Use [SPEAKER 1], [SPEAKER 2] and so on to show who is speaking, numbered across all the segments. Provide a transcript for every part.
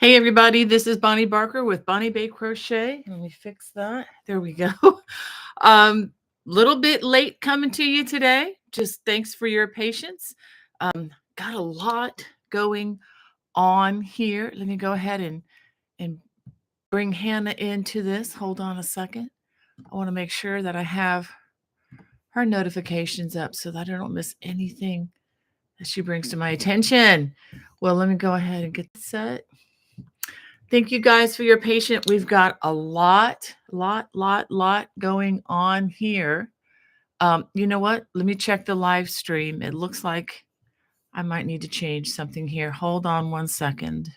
[SPEAKER 1] Hey everybody, this is Bonnie Barker with Bonnie Bay Crochet. Let me fix that. There we go. Um, Little bit late coming to you today. Just thanks for your patience. Got a lot going on here. Let me go ahead and bring Hannah into this. Hold on a second. I want to make sure that I have her notifications up so that I don't miss anything that she brings to my attention. Well, let me go ahead and get set. Thank you guys for your patience. We've got a lot going on here. You know what? Let me check the live stream. It looks like I might need to change something here. Hold on one second.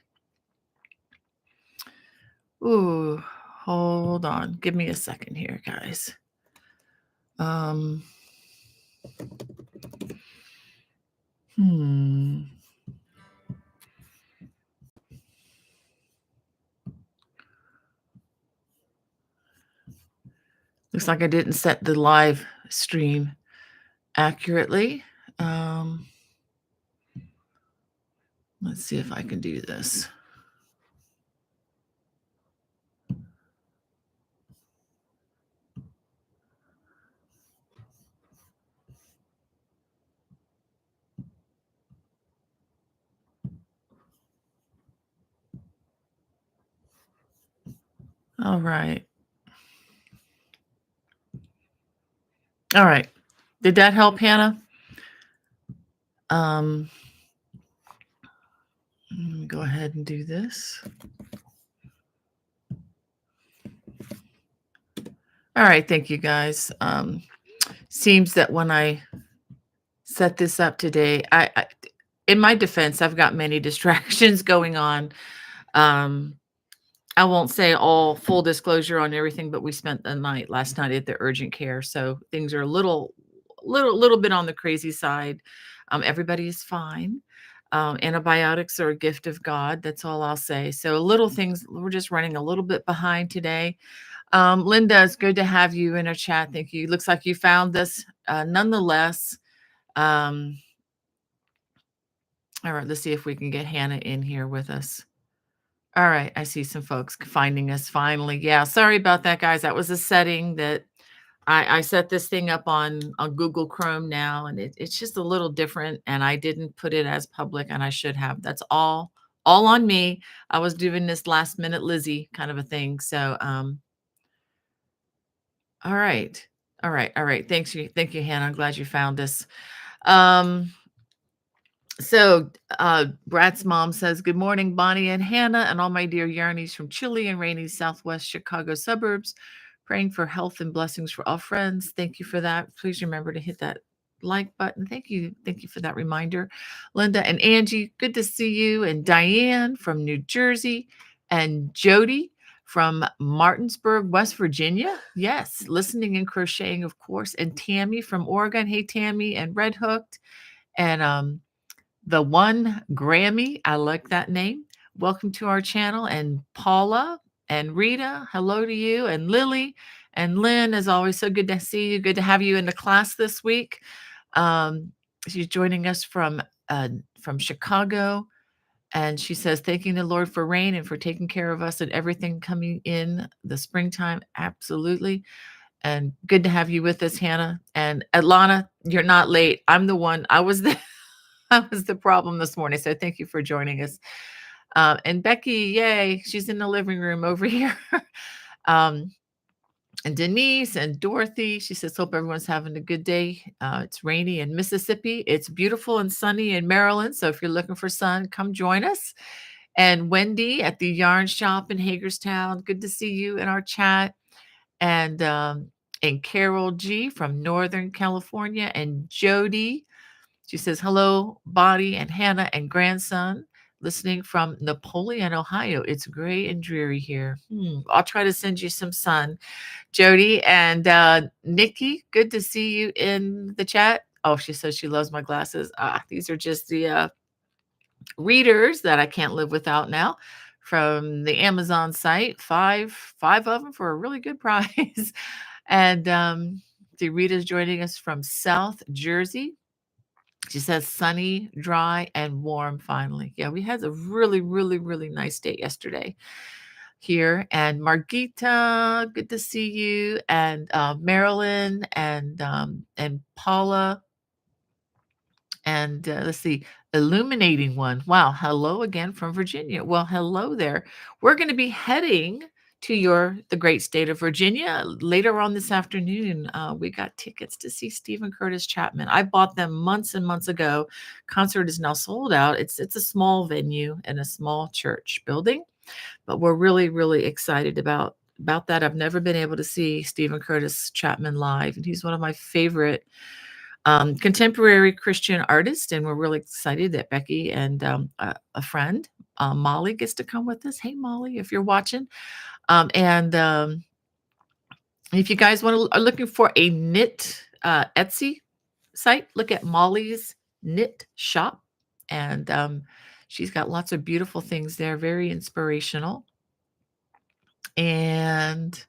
[SPEAKER 1] Ooh, hold on. Give me a second here, guys. Looks like I didn't set the live stream accurately. Let's see if I can do this. All right. All right. Did that help, Hannah? Let me go ahead and do this. All right. Thank you, guys. Seems that when I set this up today, I in my defense, I've got many distractions going on. I won't say all full disclosure on everything, but we spent the night last night at the urgent care, so things are a little bit on the crazy side. Everybody is fine. Antibiotics are a gift of God. That's all I'll say. So little things, we're just running a little bit behind today. Linda, it's good to have you in our chat. Thank you. Looks like you found this nonetheless. All right, let's see if we can get Hannah in here with us. All right, I see some folks finding us finally. Yeah, sorry about that, guys. That was a setting that I set this thing up on Google Chrome now, and it's just a little different, and I didn't put it as public, and I should have. That's all on me. I was doing this last minute Lizzie kind of a thing. So all right. Thank you, Hannah. I'm glad you found us. So Brad's mom says, good morning, Bonnie and Hannah, and all my dear Yarnies from chilly and rainy Southwest Chicago suburbs. Praying for health and blessings for all friends. Thank you for that. Please remember to hit that like button. Thank you for that reminder. Linda and Angie, good to see you. And Diane from New Jersey, and Jody from Martinsburg, West Virginia. Yes, listening and crocheting, of course. And Tammy from Oregon. Hey, Tammy. And Red Hooked. And the one Grammy, I like that name. Welcome to our channel. And Paula and Rita, hello to you. And Lily and Lynn, as always, so good to see you. Good to have you in the class this week. She's joining us from Chicago. And she says, thanking the Lord for rain and for taking care of us and everything coming in the springtime. Absolutely. And good to have you with us, Hannah. And Atlana, you're not late. I'm the one. I was the problem this morning. So thank you for joining us. And Becky, yay, she's in the living room over here. And Denise and Dorothy, she says, hope everyone's having a good day. It's rainy in Mississippi. It's beautiful and sunny in Maryland. So if you're looking for sun, come join us. And Wendy at the Yarn Shop in Hagerstown, good to see you in our chat. And Carol G from Northern California. And Jody, she says, hello, Bonnie and Hannah and grandson, listening from Napoleon, Ohio. It's gray and dreary here. I'll try to send you some sun. Jody and Nikki, good to see you in the chat. Oh, she says she loves my glasses. These are just the readers that I can't live without now from the Amazon site. Five of them for a really good price. And the Rita's joining us from South Jersey. She says sunny, dry, and warm finally. Yeah, we had a really, really, really nice day yesterday here. And Margita, good to see you. And Marilyn and Paula. And let's see, illuminating one. Wow, hello again from Virginia. Well, hello there. We're going to be heading to the great state of Virginia later on this afternoon. We got tickets to see Stephen Curtis Chapman. I bought them months and months ago. Concert is now sold out. It's a small venue in a small church building, but we're really, really excited about that. I've never been able to see Stephen Curtis Chapman live, and he's one of my favorite contemporary Christian artists, and we're really excited that Becky and a friend, Molly, gets to come with us. Hey, Molly, if you're watching, and if you guys are looking for a knit Etsy site, look at Molly's Knit Shop, and she's got lots of beautiful things there, very inspirational. And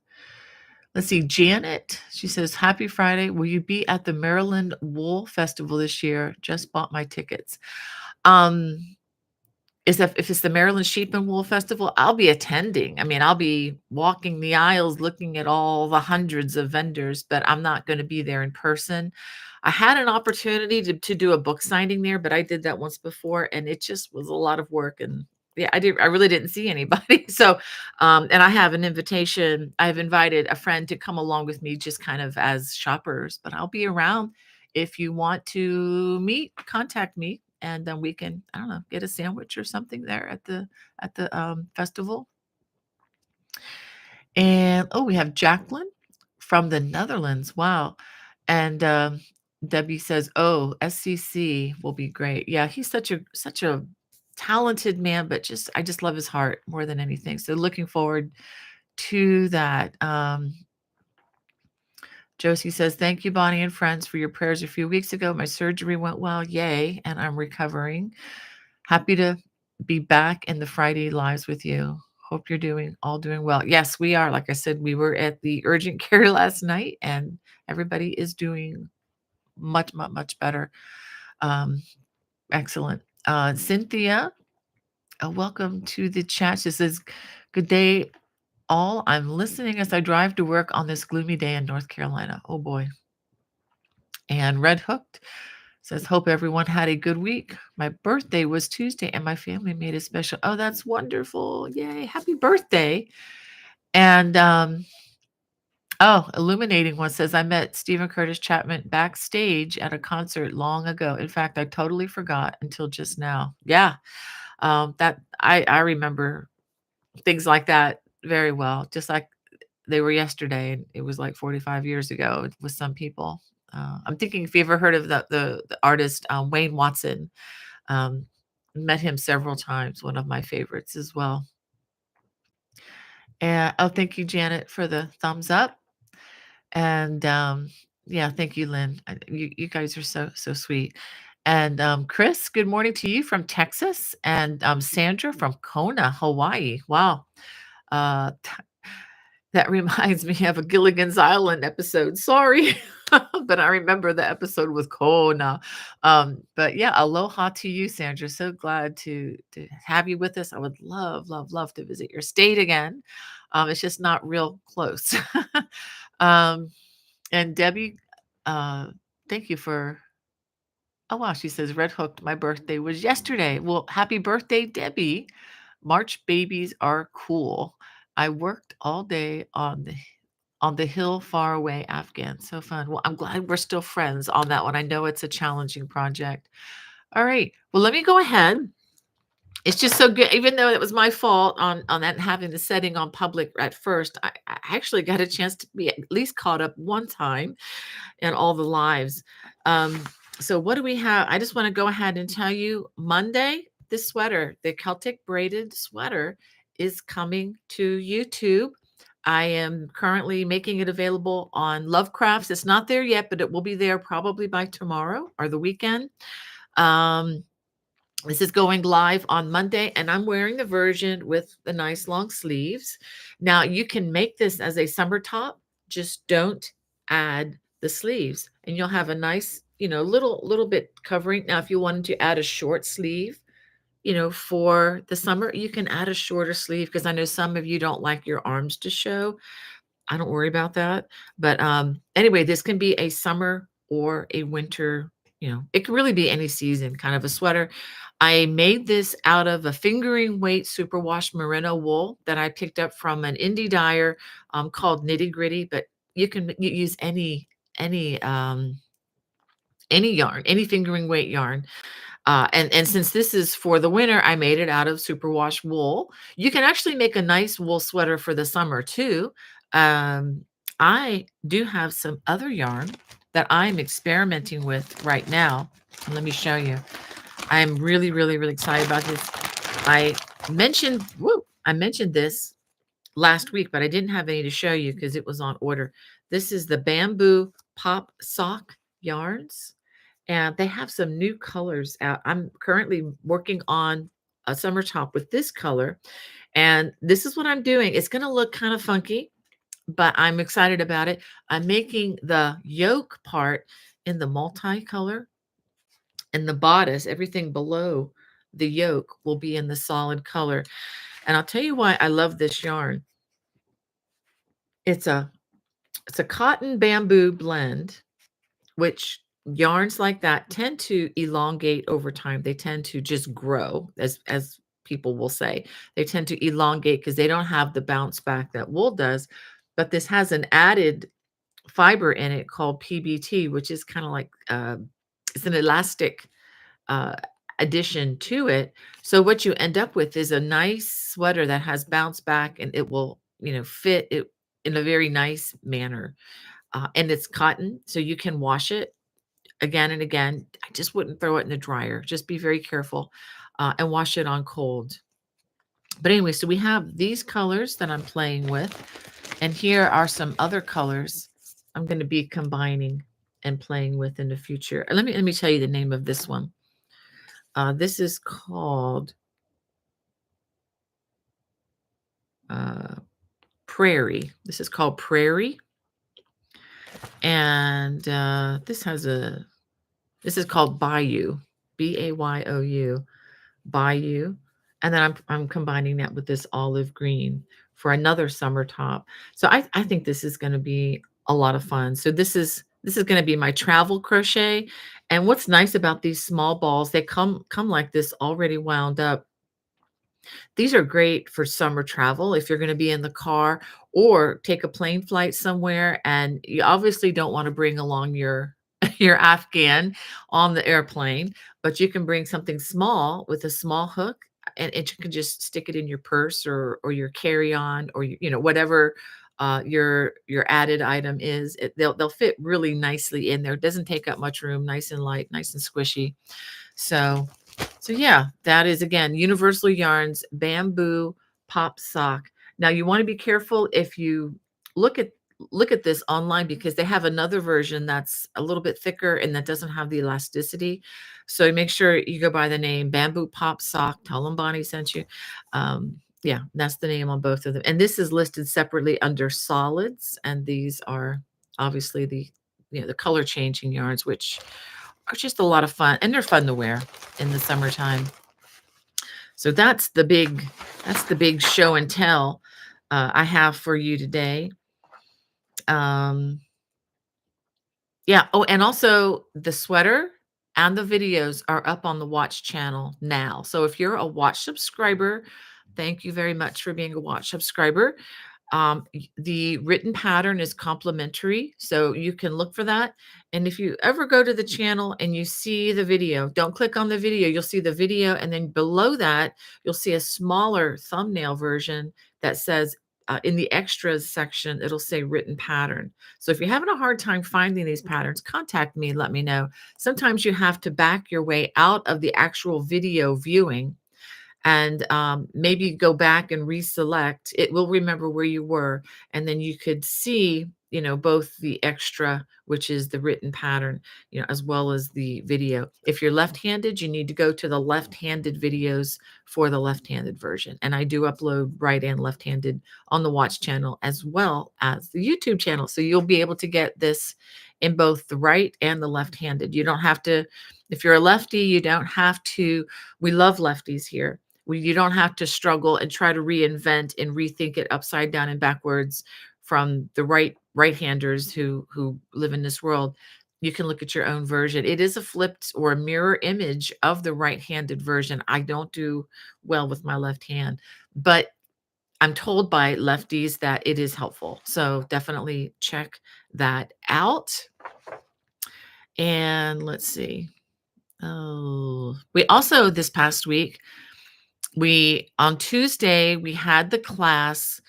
[SPEAKER 1] let's see, Janet, she says, happy Friday. Will you be at the Maryland Wool Festival this year? Just bought my tickets. If it's the Maryland Sheep and Wool Festival, I'll be attending. I mean, I'll be walking the aisles looking at all the hundreds of vendors, but I'm not going to be there in person. I had an opportunity to do a book signing there, but I did that once before and it just was a lot of work. And yeah, I really didn't see anybody. So, and I have an invitation. I've invited a friend to come along with me just kind of as shoppers, but I'll be around. If you want to meet, contact me and then we can, I don't know, get a sandwich or something there at the festival. And oh, we have Jacqueline from the Netherlands. Wow. And Debbie says, "Oh, SCC will be great." Yeah, he's such a talented man, but I just love his heart more than anything. So looking forward to that. Josie says, "Thank you, Bonnie and friends, for your prayers a few weeks ago. My surgery went well, yay, and I'm recovering. Happy to be back in the Friday lives with you. Hope you're all doing well." Yes, we are. Like I said, we were at the urgent care last night, and everybody is doing much, much, much better. Excellent. Cynthia, welcome to the chat. She says, "Good day, all. I'm listening as I drive to work on this gloomy day in North Carolina." Oh boy. And Red Hooked says, "Hope everyone had a good week. My birthday was Tuesday and my family made a special." Oh, that's wonderful. Yay. Happy birthday. And Illuminating One says, "I met Stephen Curtis Chapman backstage at a concert long ago. In fact, I totally forgot until just now." Yeah. That I remember things like that very well, just like they were yesterday. And it was like 45 years ago with some people. I'm thinking if you ever heard of the artist Wayne Watson, um, met him several times. One of my favorites as well. And thank you, Janet, for the thumbs up. And yeah, thank you, Lynn. You guys are so sweet. And Chris, good morning to you from Texas, and Sandra from Kona, Hawaii. Wow. Uh, That reminds me of a Gilligan's Island episode. Sorry, but I remember the episode with Kona. But yeah, aloha to you, Sandra. So glad to have you with us. I would love, love, love to visit your state again. It's just not real close. um, and Debbie, thank you for. Oh wow, she says Red Hooked. My birthday was yesterday. Well, happy birthday, Debbie. March babies are cool. I worked all day on the hill far away, Afghan. So fun. Well, I'm glad we're still friends on that one. I know it's a challenging project. All right. Well, let me go ahead. It's just so good. Even though it was my fault on that having the setting on public at first, I actually got a chance to be at least caught up one time in all the lives. So what do we have? I just want to go ahead and tell you Monday, the sweater, the Celtic braided sweater is coming to YouTube. I am currently making it available on Lovecrafts. It's not there yet, but it will be there probably by tomorrow or the weekend. This is going live on Monday, and I'm wearing the version with the nice long sleeves. Now, you can make this as a summer top, just don't add the sleeves, and you'll have a nice little bit covering. Now, if you wanted to add a short sleeve, for the summer, you can add a shorter sleeve because I know some of you don't like your arms to show. I don't worry about that. But anyway, this can be a summer or a winter, it can really be any season kind of a sweater. I made this out of a fingering weight superwash merino wool that I picked up from an indie dyer called Nitty Gritty, but you can use any yarn, any fingering weight yarn. And since this is for the winter, I made it out of superwash wool. You can actually make a nice wool sweater for the summer too. Um, I do have some other yarn that I'm experimenting with right now. Let me show you. I'm really, really, really excited about this. I mentioned this last week, but I didn't have any to show you because it was on order. This is the bamboo pop sock yarns, and they have some new colors out. I'm currently working on a summer top with this color, and this is what I'm doing. It's going to look kind of funky, but I'm excited about it. I'm making the yoke part in the multicolor, and the bodice, everything below the yoke, will be in the solid color. And I'll tell you why I love this yarn. It's a cotton bamboo blend, which yarns like that tend to elongate over time. They tend to just grow, as people will say. They tend to elongate because they don't have the bounce back that wool does. But this has an added fiber in it called PBT, which is kind of like it's an elastic uh, addition to it. So what you end up with is a nice sweater that has bounce back, and it will, fit it in a very nice manner. And it's cotton, so you can wash it again and again. I just wouldn't throw it in the dryer. Just be very careful and wash it on cold. But anyway, so we have these colors that I'm playing with, and here are some other colors I'm going to be combining and playing with in the future. Let me tell you the name of this one. This is called Prairie. This is called Prairie, and this is called Bayou, Bayou, Bayou, and then I'm combining that with this olive green for another summer top. So I think this is going to be a lot of fun. So this is going to be my travel crochet. And what's nice about these small balls, they come like this already wound up. These are great for summer travel if you're going to be in the car or take a plane flight somewhere, and you obviously don't want to bring along your your Afghan on the airplane, but you can bring something small with a small hook, and you can just stick it in your purse or your carry-on, or whatever your added item is. They'll fit really nicely in there. It doesn't take up much room, nice and light, nice and squishy. So yeah, that is, again, Universal Yarns Bamboo Pop Sock. Now you want to be careful if you look at this online, because they have another version that's a little bit thicker and that doesn't have the elasticity. So make sure you go by the name Bamboo Pop Sock. Tell them Bonnie sent you. Yeah, that's the name on both of them. And this is listed separately under solids, and these are obviously the color changing yarns, which are just a lot of fun, and they're fun to wear in the summertime. So that's the big show and tell I have for you today. Yeah. Oh, and also the sweater and the videos are up on the Watch channel now. So if you're a Watch subscriber, thank you very much for being a Watch subscriber. The written pattern is complimentary, so you can look for that. And if you ever go to the channel and you see the video, don't click on the video. You'll see the video, and then below that, you'll see a smaller thumbnail version that says, in the extras section, it'll say written pattern. So if you're having a hard time finding these patterns, contact me and let me know. Sometimes you have to back your way out of the actual video viewing and maybe go back and reselect. It will remember where you were, and then you could see both the extra, which is the written pattern, as well as the video. If you're left-handed, you need to go to the left-handed videos for the left-handed version. And I do upload right and left-handed on the Watch channel as well as the YouTube channel. So you'll be able to get this in both the right and the left-handed. You don't have to, if you're a lefty, you don't have to, we love lefties here. You don't have to struggle and try to reinvent and rethink it upside down and backwards from the right-handers who live in this world. You can look at your own version. It is a flipped or a mirror image of the right-handed version. I don't do well with my left hand, but I'm told by lefties that it is helpful. So definitely check that out. And let's see. Oh, we also, this past week, on Tuesday, we had the class.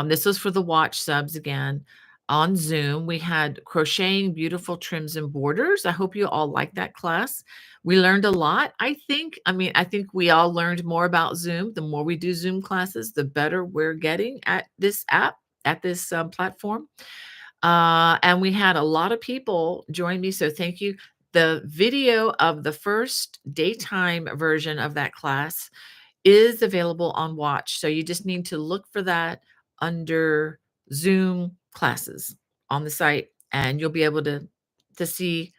[SPEAKER 1] This was for the Watch subs again on Zoom. We had crocheting beautiful trims and borders. I hope you all liked that class. We learned a lot. I think we all learned more about Zoom. The more we do Zoom classes, the better we're getting at this app, at this platform. And we had a lot of people join me. So thank you. The video of the first daytime version of that class is available on Watch. So you just need to look for that under Zoom classes on the site, and you'll be able to see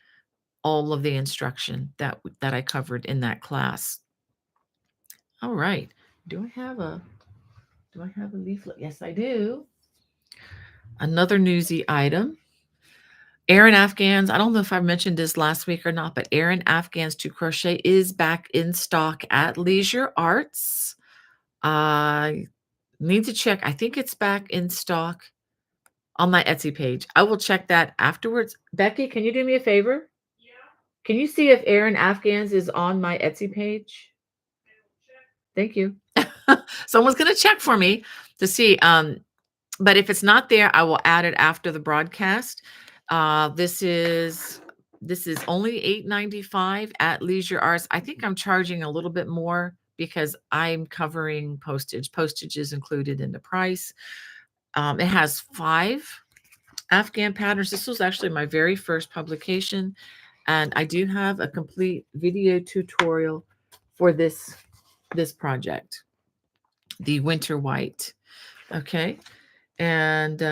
[SPEAKER 1] all of the instruction that I covered in that class. All right. Do I have a leaflet? Yes, I do. Another newsy item. Erin Afghans, I don't know if I mentioned this last week or not, but Erin Afghans to Crochet is back in stock at Leisure Arts. I need to check. I think it's back in stock on my Etsy page. I will check that afterwards. Becky, can you do me a favor? Yeah. Can you see if Erin Afghans is on my Etsy page? Thank you. Someone's going to check for me to see. But if it's not there, I will add it after the broadcast. This is only $8.95 at Leisure Arts. I think I'm charging a little bit more because I'm covering postage. Postage is included in the price. It has 5 Afghan patterns. This was actually my very first publication, and I do have a complete video tutorial for this project, the Winter White. Okay, and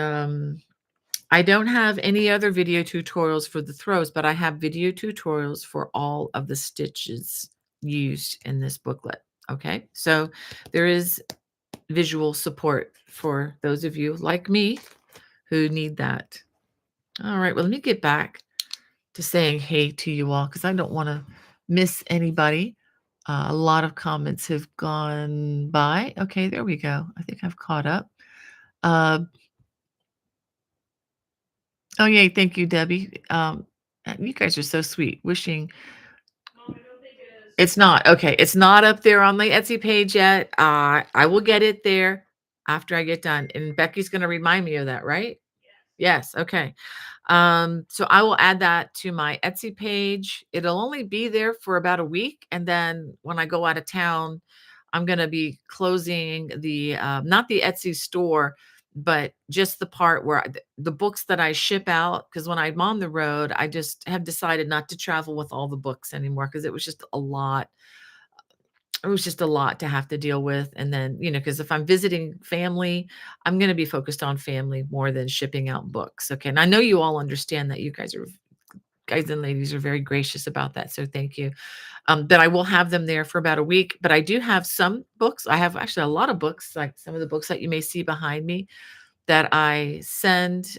[SPEAKER 1] I don't have any other video tutorials for the throws, but I have video tutorials for all of the stitches used in this booklet. Okay, so there is visual support for those of you like me who need that. All right, well, let me get back to saying hey to you all because I don't want to miss anybody. A lot of comments have gone by. Okay, there we go. I think I've caught up. Oh, yay. Thank you, Debbie. You guys are so sweet. Wishing. Mom, I don't think it is. It's not. Okay. It's not up there on the Etsy page yet. I will get it there after I get done. And Becky's going to remind me of that, right? Yes. Okay. So I will add that to my Etsy page. It'll only be there for about a week. And then when I go out of town, I'm going to be closing the, not the Etsy store, but just the part where the books that I ship out. Because when I'm on the road, I just have decided not to travel with all the books anymore because it was just a lot. It was just a lot to have to deal with. And then, because if I'm visiting family, I'm going to be focused on family more than shipping out books. Okay. And I know you all understand that. You guys and ladies are very gracious about that. So thank you. But I will have them there for about a week. But I do have some books. I have actually a lot of books, like some of the books that you may see behind me that I send.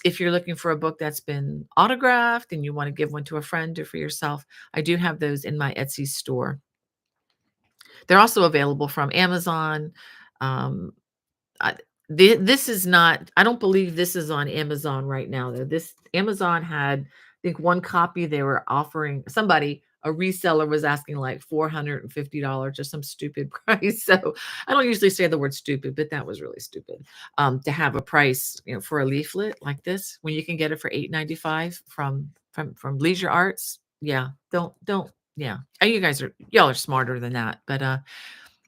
[SPEAKER 1] If you're looking for a book that's been autographed and you want to give one to a friend or for yourself, I do have those in my Etsy store. They're also available from Amazon. This is not, I don't believe this is on Amazon right now, though. This Amazon had, I think, one copy they were offering. A reseller was asking like $450 or some stupid price. So I don't usually say the word stupid, but that was really stupid. To have a price, for a leaflet like this when you can get it for $8.95 from Leisure Arts. Yeah, don't. Yeah, y'all are smarter than that. But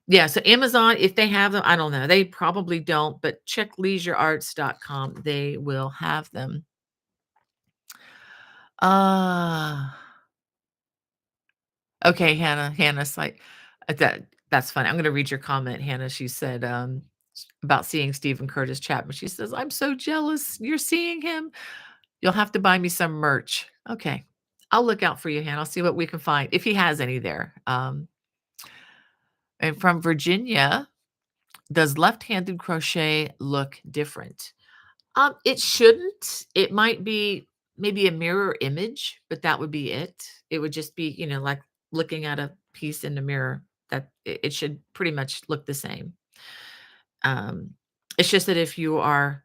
[SPEAKER 1] Yeah, so Amazon, if they have them, I don't know. They probably don't, but check leisurearts.com. They will have them. Ah, okay, Hannah. Hannah's like that's funny. I'm gonna read your comment, Hannah. She said about seeing Stephen Curtis Chapman. She says, I'm so jealous. You're seeing him. You'll have to buy me some merch. Okay. I'll look out for you, Hannah. I'll see what we can find if he has any there. And from Virginia, does left-handed crochet look different? It shouldn't. It might be maybe a mirror image, but that would be it. It would just be, like looking at a piece in the mirror that it should pretty much look the same. Um, it's just that if you are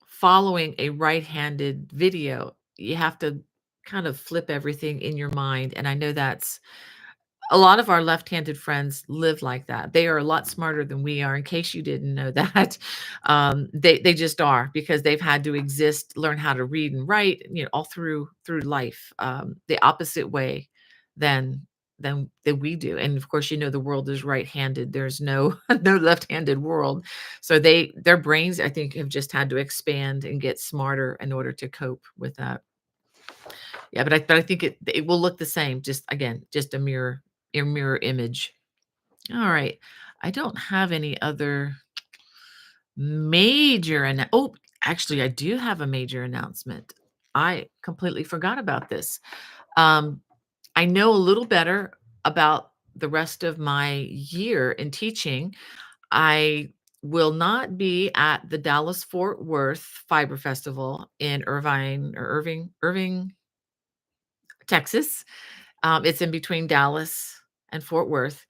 [SPEAKER 1] following a right-handed video, you have to kind of flip everything in your mind. And I know that's a lot of our left-handed friends live like that. They are a lot smarter than we are, in case you didn't know that. They just are because they've had to exist, learn how to read and write, all through life, the opposite way than than we do. And of course, the world is right-handed. There's no no left-handed world. So their brains, I think, have just had to expand and get smarter in order to cope with that. Yeah, but I think it will look the same. Just again, just a mirror image. All right. I don't have any other major oh, actually I do have a major announcement. I completely forgot about this. Um, I know a little better about the rest of my year in teaching. I will not be at the Dallas Fort Worth Fiber Festival in Irving, Texas. It's in between Dallas and Fort Worth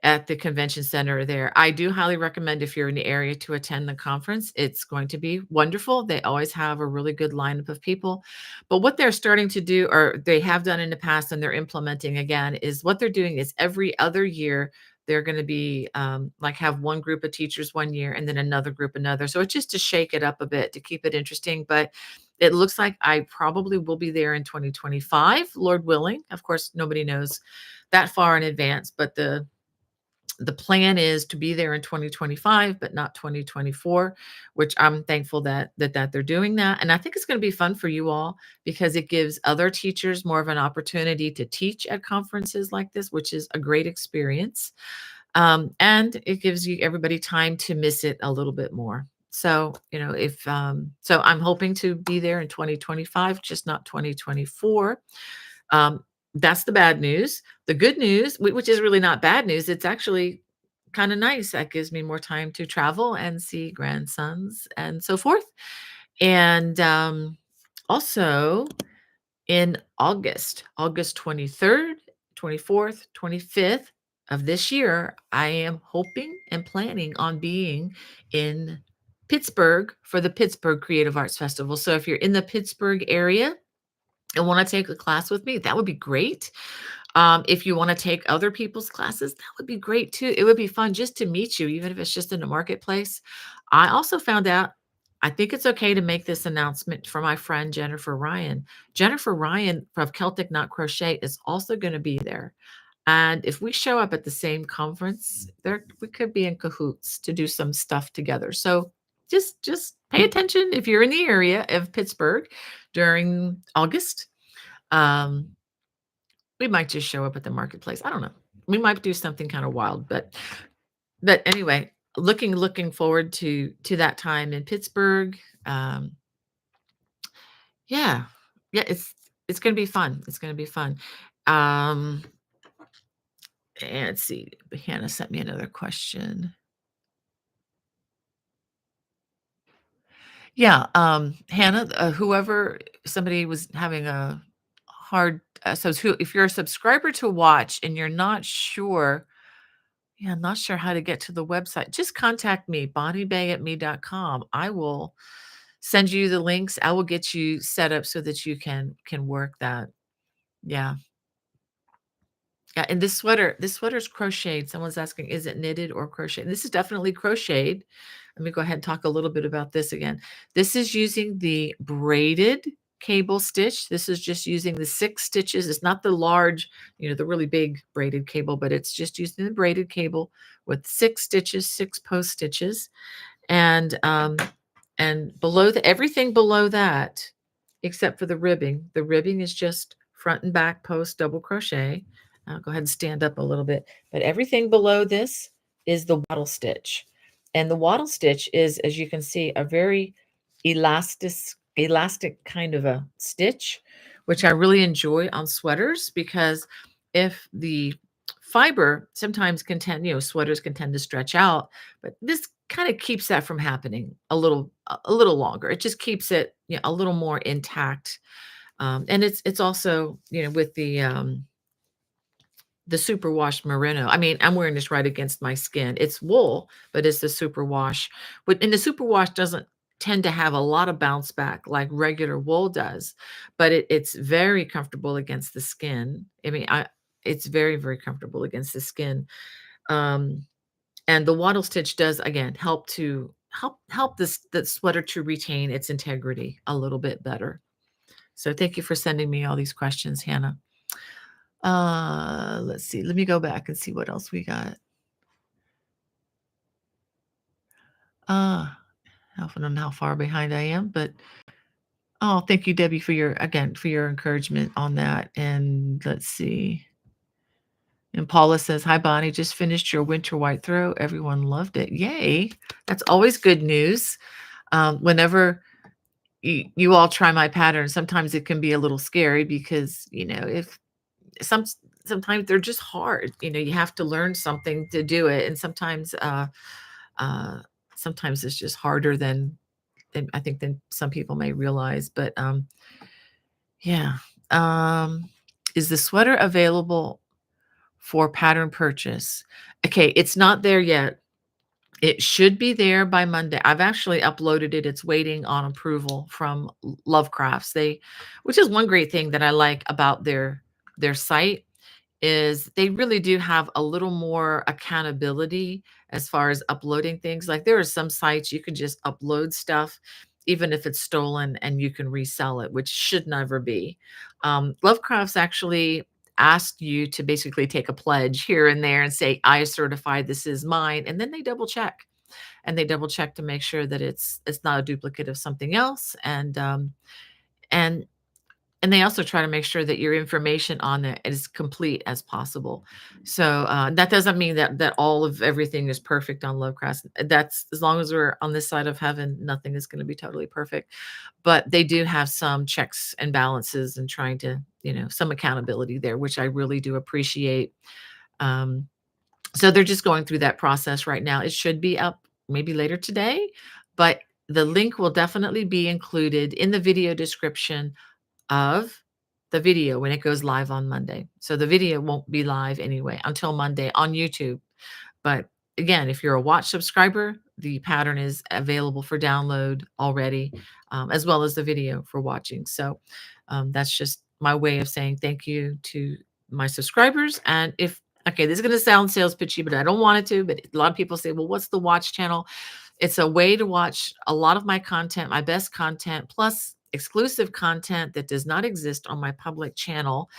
[SPEAKER 1] at the convention center there. I do highly recommend if you're in the area to attend the conference. It's going to be wonderful. They always have a really good lineup of people. But what they're starting to do, or they have done in the past and they're implementing again, is what they're doing is every other year they're going to be like have one group of teachers one year and then another group another. So it's just to shake it up a bit to keep it interesting. But it looks like I probably will be there in 2025, Lord willing. Of course, nobody knows that far in advance, but the plan is to be there in 2025, but not 2024, which I'm thankful that they're doing that. And I think it's going to be fun for you all because it gives other teachers more of an opportunity to teach at conferences like this, which is a great experience. And it gives you everybody time to miss it a little bit more. So, if so I'm hoping to be there in 2025, just not 2024. Um, that's the bad news. The good news, which is really not bad news, it's actually kind of nice. That gives me more time to travel and see grandsons and so forth. And also in August 23rd, 24th, 25th of this year, I am hoping and planning on being in Pittsburgh for the Pittsburgh Creative Arts Festival. So if you're in the Pittsburgh area and want to take a class with me, that would be great. If you want to take other people's classes, that would be great too. It would be fun just to meet you, even if it's just in the marketplace. I also found out, I think it's okay to make this announcement for my friend Jennifer Ryan. Jennifer Ryan of Celtic Knot Crochet is also going to be there. And if we show up at the same conference, we could be in cahoots to do some stuff together. So just pay attention if you're in the area of Pittsburgh during August. Um, we might just show up at the marketplace. I don't know. We might do something kind of wild, but anyway, looking forward to that time in Pittsburgh. Um, yeah, yeah, it's gonna be fun. It's gonna be fun. Um, and let's see. Hannah sent me another question. Yeah, Hannah, whoever somebody was having a hard. If you're a subscriber to Watch and you're not sure. Yeah, I'm not sure how to get to the website. Just contact me, bonniebay@me.com. I will send you the links. I will get you set up so that you can work that. Yeah. Yeah, and this sweater's crocheted. Someone's asking, is it knitted or crocheted? This is definitely crocheted. Let me go ahead and talk a little bit about this again. This is using the braided cable stitch. This is just using the 6 stitches. It's not the large, the really big braided cable, but it's just using the braided cable with 6 stitches, 6 post stitches. And below the everything below that, except for the ribbing. The ribbing is just front and back post double crochet. I'll go ahead and stand up a little bit. But everything below this is the wattle stitch. And the wattle stitch is, as you can see, a very elastic kind of a stitch, which I really enjoy on sweaters because if the fiber sometimes can tend, sweaters can tend to stretch out, but this kind of keeps that from happening a little longer. It just keeps it, a little more intact. And it's also, with the superwash merino. I mean, I'm wearing this right against my skin. It's wool, but it's the superwash. And the superwash doesn't tend to have a lot of bounce back like regular wool does, but it's very comfortable against the skin. I mean, it's very, very comfortable against the skin. Um, and the wattle stitch does again help this the sweater to retain its integrity a little bit better. So thank you for sending me all these questions, Hannah. Let's see. Let me go back and see what else we got. Uh, I don't know how far behind I am, but oh, thank you, Debbie, for your encouragement on that. And let's see. And Paula says, "Hi, Bonnie. Just finished your winter white throw. Everyone loved it. Yay! That's always good news. Whenever you all try my pattern, sometimes it can be a little scary because if some sometimes they're just hard. You have to learn something to do it, and uh, sometimes it's just harder than I think than some people may realize. But yeah, um, is the sweater available for pattern purchase? Okay, it's not there yet. It should be there by Monday. I've actually uploaded it. It's waiting on approval from Lovecrafts. Which is one great thing that I like about their site is they really do have a little more accountability as far as uploading things. Like there are some sites you can just upload stuff, even if it's stolen, and you can resell it, which should never be. Lovecrafts actually asked you to basically take a pledge here and there and say, I certify this is mine. And then they double check and they double check to make sure that it's not a duplicate of something else. And and they also try to make sure that your information on it is complete as possible. So that doesn't mean that all of everything is perfect on Lovecraft. That's as long as we're on this side of heaven, nothing is going to be totally perfect. But they do have some checks and balances and trying to, some accountability there, which I really do appreciate. Um, so they're just going through that process right now. It should be up maybe later today, but the link will definitely be included in the video description of the video when it goes live on Monday. So the video won't be live anyway until Monday on YouTube. But again, if you're a watch subscriber, the pattern is available for download already, as well as the video for watching. So that's just my way of saying thank you to my subscribers. And okay, this is going to sound sales pitchy, but I don't want it to. But a lot of people say, well, what's the watch channel? It's a way to watch a lot of my content, my best content, plus exclusive content that does not exist on my public channel.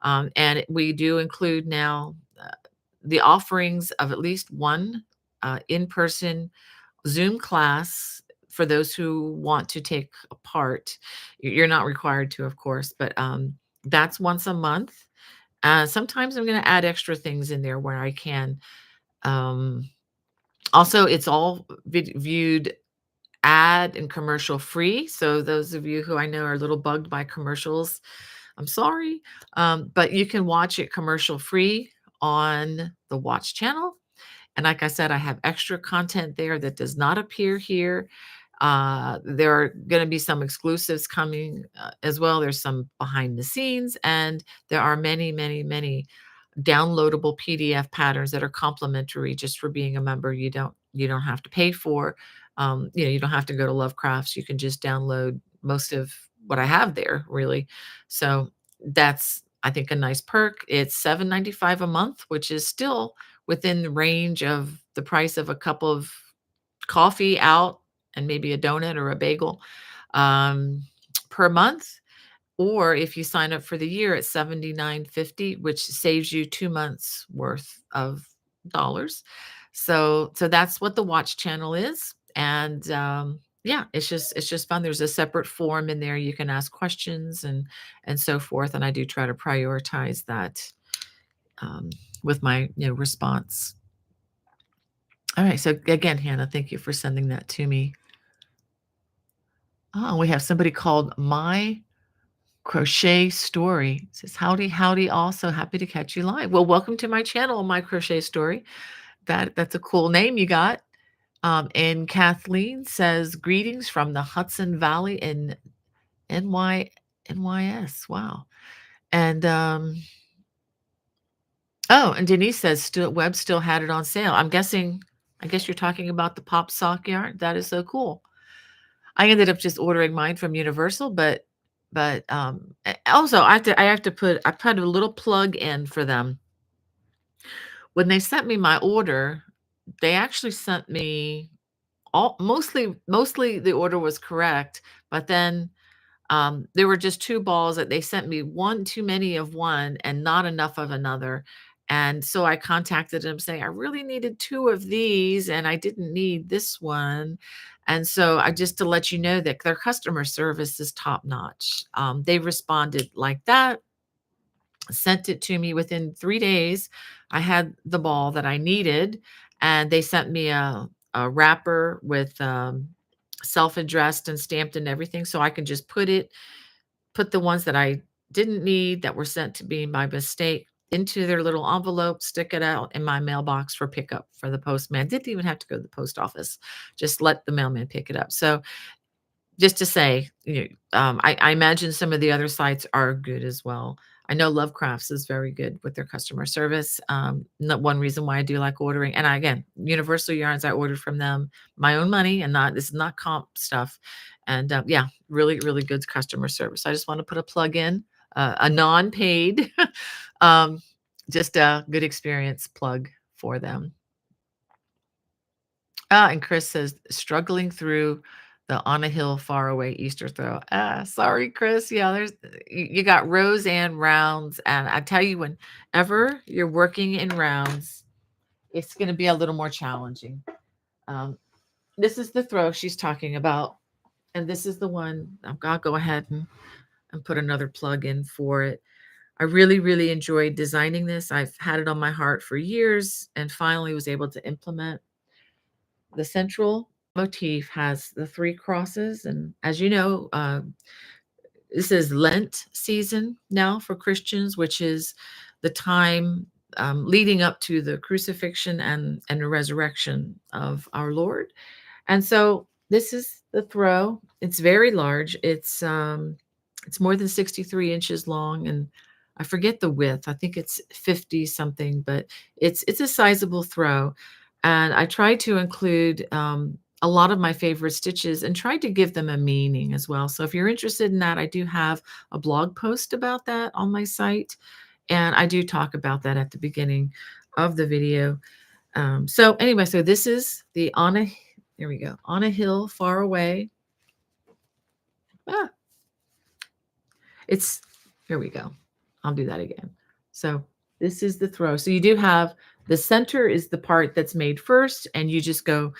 [SPEAKER 1] And we do include now the offerings of at least one in-person Zoom class for those who want to take a part. You're not required to, of course, but that's once a month. Sometimes I'm going to add extra things in there where I can. Um, Also, it's all viewed ad and commercial free. So those of you who I know are a little bugged by commercials, I'm sorry. But you can watch it commercial free on the Watch channel. And like I said, I have extra content there that does not appear here. There are going to be some exclusives coming as well. There's some behind the scenes, and there are many, many, many downloadable PDF patterns that are complimentary just for being a member. You don't have to pay for. You don't have to go to Lovecrafts. You can just download most of what I have there, really. So that's, I think, a nice perk. It's $7.95 a month, which is still within the range of the price of a cup of coffee out and maybe a donut or a bagel um, per month. or if you sign up for the year, it's 79.50, which saves you 2 months worth of dollars. So that's what the watch channel is, and, yeah, it's just fun. There's a separate form in there you can ask questions and so forth, and I do try to prioritize that, um, with my, response. Alright, so again, Hannah, thank you for sending that to me. Oh, we have somebody called My Crochet Story. It says, "Howdy, howdy, all. So happy to catch you live." Well, welcome to my channel, My Crochet Story. That's a cool name you got. And Kathleen says, "Greetings from the Hudson Valley in NYS." Wow. And, oh, and Denise says, "Still Web still had it on sale." I guess you're talking about the pop sock yarn. That is so cool. I ended up just ordering mine from Universal, but also I put a little plug in for them. When they sent me my order, they actually sent me all mostly the order was correct, but then there were just 2 balls that they sent me, 1 too many of one and not enough of another, and so I contacted them saying, "I really needed 2 of these, and I didn't need this one." And so I just to let you know that their customer service is top notch. They responded like that, sent it to me within 3 days. I had the ball that I needed, and they sent me a wrapper with, self-addressed and stamped and everything, so I can just put the ones that I didn't need that were sent to me by mistake into their little envelope, stick it out in my mailbox for pickup for the postman. Didn't even have to go to the post office. Just let the mailman pick it up. So just to say, I imagine some of the other sites are good as well. I know Lovecrafts is very good with their customer service. One reason why I do like ordering, and again, Universal Yarns, I ordered from them my own money, and not this is not comp stuff. And yeah, really, really good customer service. I just want to put a plug in, a non-paid, um, just a good experience plug for them. And Chris says, "Struggling through the on a hill far away Easter throw." Sorry, Chris. Yeah, you got rows and rounds, and I tell you, whenever you're working in rounds, it's going to be a little more challenging. Um, this is the throw she's talking about, and this is the one I'll go ahead and put another plug in for it. I really, really enjoyed designing this. I've had it on my heart for years, and finally was able to implement. The central motif has the 3 crosses, and as you know, this is Lent season now for Christians, which is the time, leading up to the crucifixion and the resurrection of our Lord. And so this is the throw. It's very large. It's more than 63 inches long, and I forget the width. I think it's 50 something, but it's a sizable throw. And I tried to include a lot of my favorite stitches and tried to give them a meaning as well. So if you're interested in that, I do have a blog post about that on my site, and I do talk about that at the beginning of the video. So anyway, so this is the on a there we go. On a hill far away. Ah, it's here we go. I'll do that again. So this is the throw. So you do have the center is the part that's made first, and you just go,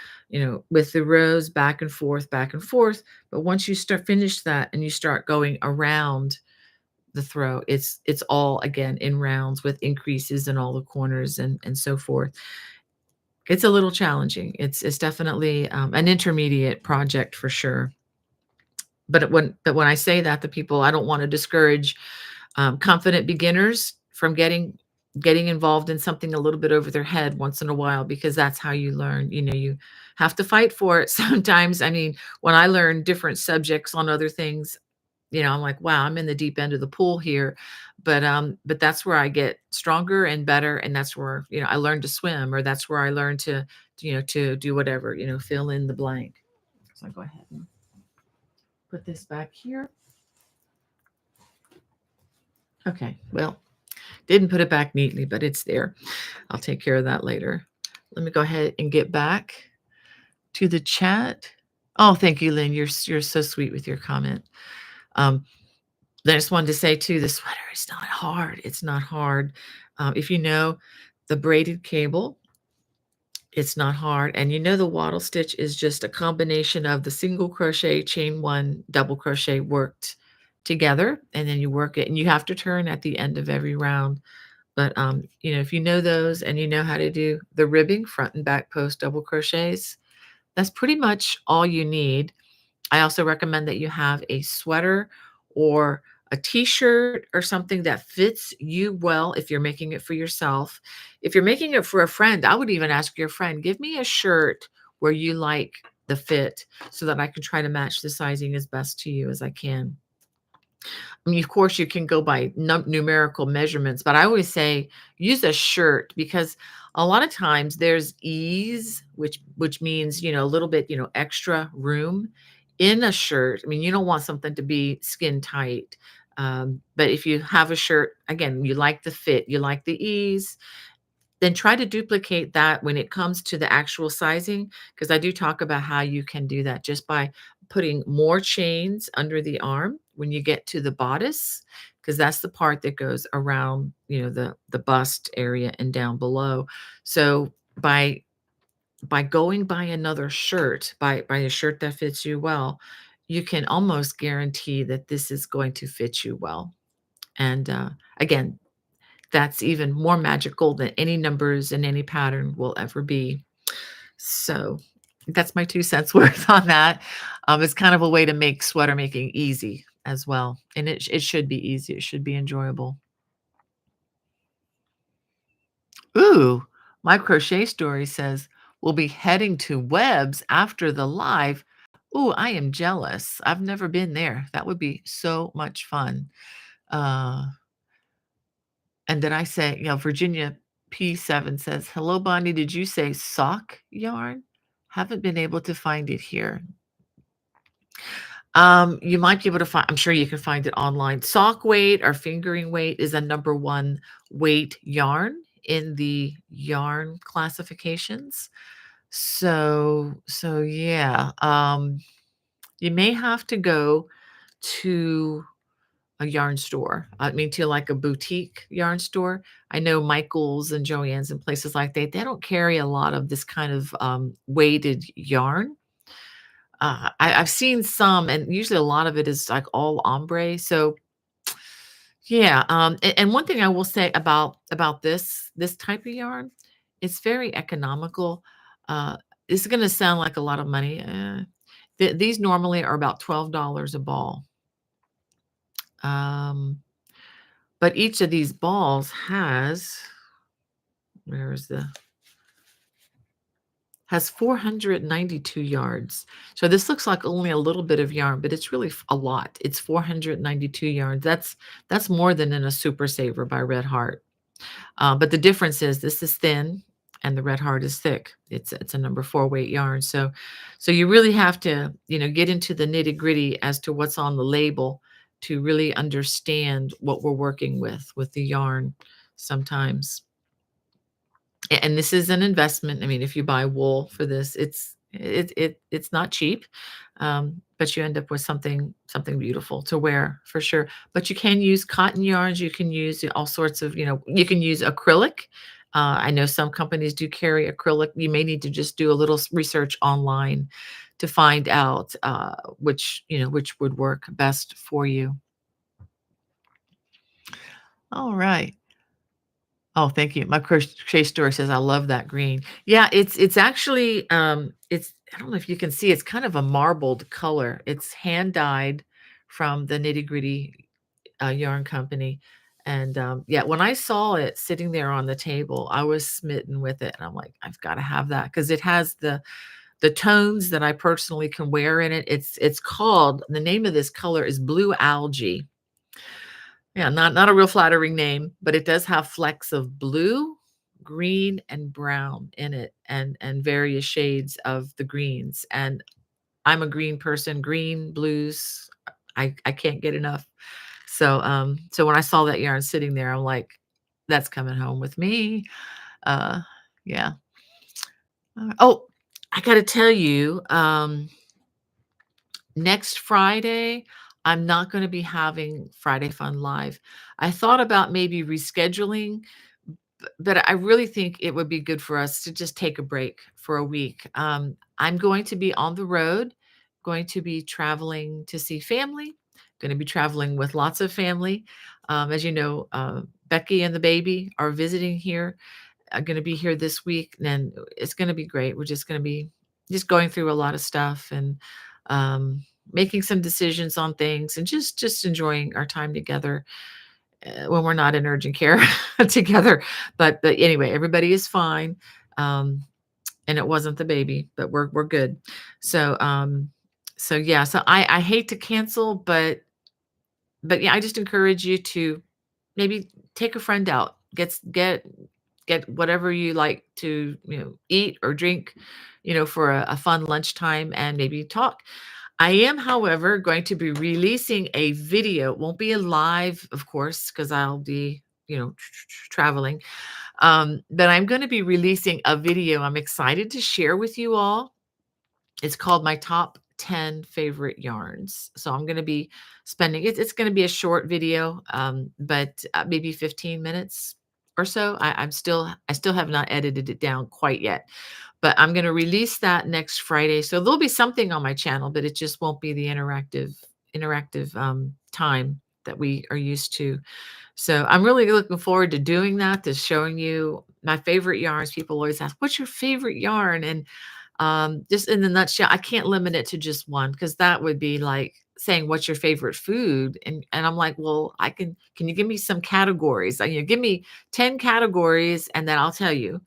[SPEAKER 1] with the rows back and forth, back and forth. But once you finish that and you start going around the throw, it's all again in rounds with increases in all the corners and so forth. It's a little challenging. It's definitely an intermediate project for sure. But when I say that to people, I don't want to discourage confident beginners from getting involved in something a little bit over their head once in a while, because that's how you learn. You have to fight for it sometimes. I mean, when I learn different subjects on other things, I'm like, wow, I'm in the deep end of the pool here. But that's where I get stronger and better, and that's where I learn to swim, or that's where I learn to do whatever, fill in the blank. So I go ahead and put this back here. Okay, well, didn't put it back neatly, but it's there. I'll take care of that later. Let me go ahead and get back to the chat. Oh, thank you, Lynn. You're so sweet with your comment. Um, Then I just wanted to say too, the sweater is not hard. It's not hard. If you know the braided cable, it's not hard. And you know the wattle stitch is just a combination of the single crochet, chain one, double crochet worked together, and then you work it, and you have to turn at the end of every round. But if you know those and you know how to do the ribbing, front and back post double crochets, that's pretty much all you need. I also recommend that you have a sweater or a t-shirt or something that fits you well if you're making it for yourself. If you're making it for a friend, I would even ask your friend, give me a shirt where you like the fit so that I can try to match the sizing as best to you as I can. I mean, of course, you can go by numerical measurements, but I always say use a shirt because a lot of times there's ease, which means a little bit extra room in a shirt. I mean, you don't want something to be skin tight, but if you have a shirt, again, you like the fit, you like the ease, then try to duplicate that when it comes to the actual sizing, because I do talk about how you can do that just by putting more chains under the arm when you get to the bodice, because that's the part that goes around, the bust area and down below. So by going by another shirt, by a shirt that fits you well, you can almost guarantee that this is going to fit you well. And again, that's even more magical than any numbers in any pattern will ever be. So that's my 2 cents worth on that. It's kind of a way to make sweater making easy as well. And it should be easy. It should be enjoyable. Ooh, my crochet story says we'll be heading to Webs after the live. Ooh, I am jealous. I've never been there. That would be so much fun. Uh, And then I say, Virginia P7 says, "Hello, Bonnie. Did you say sock yarn? Haven't been able to find it here." You might be able to find, I'm sure you can find it online. Sock weight or fingering weight is a number one weight yarn in the yarn classifications. So yeah. You may have to go to a yarn store. I mean, to like a boutique yarn store. I know Michael's and Joann's and places like that, they don't carry a lot of this kind of weighted yarn. I've seen some, and usually a lot of it is like all ombre. So yeah, and one thing I will say about this type of yarn, it's very economical. Uh, it's going to sound like a lot of money. These normally are about $12 a ball. Um, But each of these balls where is the has 492 yards. So this looks like only a little bit of yarn, but it's really a lot. It's 492 yards. That's more than in a Super Saver by Red Heart. But the difference is this is thin and the Red Heart is thick. It's a number 4 weight yarn. So you really have to, get into the nitty-gritty as to what's on the label to really understand what we're working with the yarn sometimes. And this is an investment. I mean, if you buy wool for this, it's not cheap, but you end up with something beautiful to wear for sure. But you can use cotton yarns. You can use all sorts of, you can use acrylic. I know some companies do carry acrylic. You may need to just do a little research online to find out which would work best for you. All right. Oh, thank you. My crochet story says, "I love that green." Yeah, it's actually, it's I don't know if you can see, it's kind of a marbled color. It's hand dyed from the Nitty Gritty, yarn company, and, yeah, when I saw it sitting there on the table, I was smitten with it, and I'm like, "I've gotta have that because it has the tones that I personally can wear in it. It's called the name of this color is blue algae. Yeah, not a real flattering name, but it does have flecks of blue, green, and brown in it, and various shades of the greens. And I'm a green person, green, blues, I can't get enough. So when I saw that yarn sitting there, I'm like, that's coming home with me. Uh, yeah. Oh, I gotta tell you, next Friday, I'm not gonna be having Friday Fun Live. I thought about maybe rescheduling, but I really think it would be good for us to just take a break for a week. I'm going to be on the road, going to be traveling to see family, going to be traveling with lots of family. As you know, Becky and the baby are visiting here. I'm going to be here this week, and it's going to be great. We're just going to be just going through a lot of stuff and um, making some decisions on things, and just enjoying our time together when we're not in urgent care together. But anyway, everybody is fine. Um, and it wasn't the baby, but we're good. So so yeah, so I hate to cancel, but yeah, I just encourage you to maybe take a friend out, get whatever you like to, eat or drink, for a fun lunchtime and maybe talk. I am, however, going to be releasing a video. It won't be a live, of course, because I'll be, traveling. But I'm going to be releasing a video I'm excited to share with you all. It's called My Top 10 Favorite Yarns. So I'm going to be spending it's going to be a short video, but maybe 15 minutes or so. I still have not edited it down quite yet, but I'm going to release that next Friday. So there'll be something on my channel, but it just won't be the interactive time that we are used to. So I'm really looking forward to doing that, to showing you my favorite yarns. People always ask, "What's your favorite yarn?" And just in the nutshell, I can't limit it to just one because that would be like saying, "What's your favorite food?" And I'm like, "Well, I can you give me some categories? Give me 10 categories, and then I'll tell you."